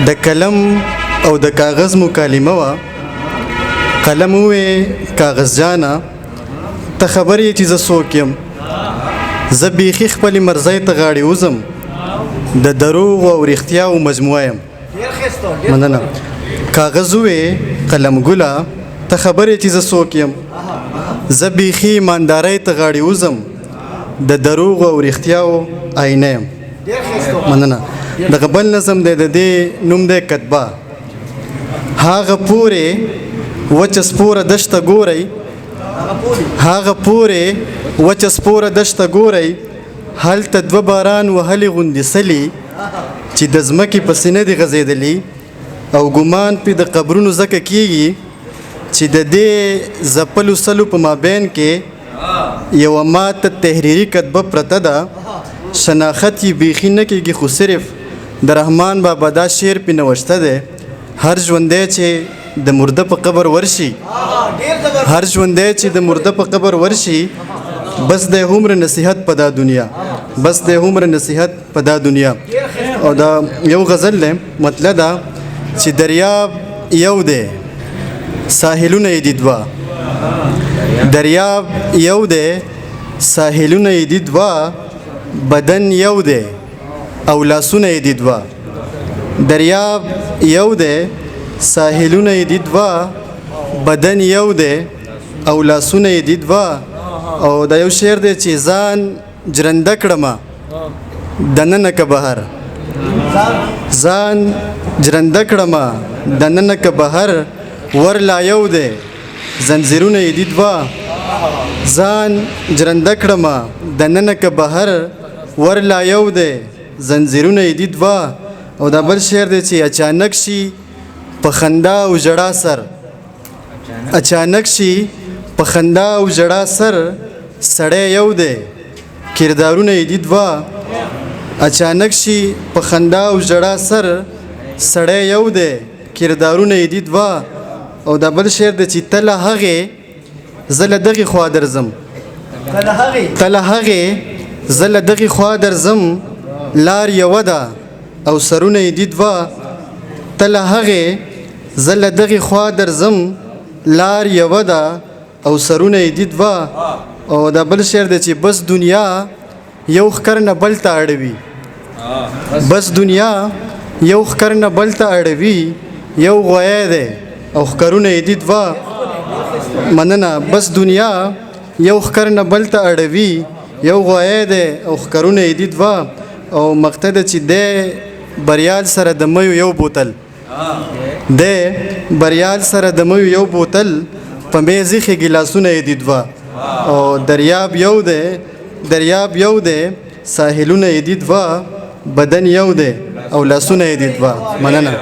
د قلم او د کاغذ مکالمه وا. قلم وې کاغذ جانا ته خبرې چې زه څوک یم، زه بیخي خپلې مرضۍ ته غاړې وزم، د دروغ او رښتیاو مجموعه یم. مننه. کاغذ وې قلم ګله ته خبرې چې زه څوک یم، زه بیخي ایماندارۍ ته غاړې وزم، د دروغ او رښتیاو آینه یم. مننه. دغه بل نظم دی، د دې نوم دی کتبه. هغه پورې وچه سپوره دشته ګورئ، هغه پورې وچه سپوره دشته ګورئ، هلته دوه باران وهلې غوندې سلي چې د ځمکې په سینه دي غځېدلي، او ګمان پې د قبرونو ځکه کېږي چې د دې ځپلو سلو په مابین کې یوه ماته تحریري کتبه پرته ده. شناخت یې بیخي نه کېږي، خو صرف د رحمان بابا دا شعر پې نوشته دی: هر ژوندی چې د مرده په قبر ورشي، هر ژوندی چې د مرده په قبر ورشي، بس دی هومره نصیحت په دا دنیا، بس دی هومره نصیحت په دا دنیا. او دا یو غزل دی، مطلب دا چې دریاب یو دی ساحلونه یې دي دوه، دریاب یو دی ساحلونه یې دي دوه، بدن یو دی او لاسونه یې دي دوه. دریاب یو دی ساحلونه یې دي دوه، بدن یو دی او لاسونه یې دي دوه. او دا یو شعر دی چې ځان جرنده کړمه دننه که بهر، ځان جرنده کړمه دننه که بهر، ور لا یو دی زنځیرونه یې دي دوه. ځان جرنده کړمه دننه که بهر، ور لا یو دی زنځیرونه یې دي دوه. او دا بل شعر دی چې اچانک شي په خندا او ژړا سر، اچانک شي په خندا او ژړا سر، سړی یو دی کردارونه یې دي دوه. اچانک شي په خندا او ژړا سر، سړی یو دی کردارونه یې دي دوه. او دا بل شعر دی چې ته له هغې زه له دغې خوا درځم، ته له هغې زه له دغې خوا درځم، لار یوه ده او سرونه یې دي دوه. ته له هغې زه له دغې خوا درځم، لار یوه ده او سرونه یې دي دوه. او دا بل شعر دی چې بس دنیا یو ښکر نه بل ته اړوي، بس دنیا یو ښکر نه بل ته اړوي، یو غوی دی او ښکرونه یې دي دوه. مننه. بس دنیا یو ښکر نه بل ته اړوي، یو غوی دی او ښکرونه یې دي دوه. او مقصد چې دی بریال سره د میو یو بوتل، دی بریال سره د میو یو بوتل، په میز ایښي ګیلاسونه یې دي دوه. او دریاب یو دی، دریاب یو دی ساحلونه یې دي دوه، بدن یو دی او لاسونه یې دي دوه. مننه.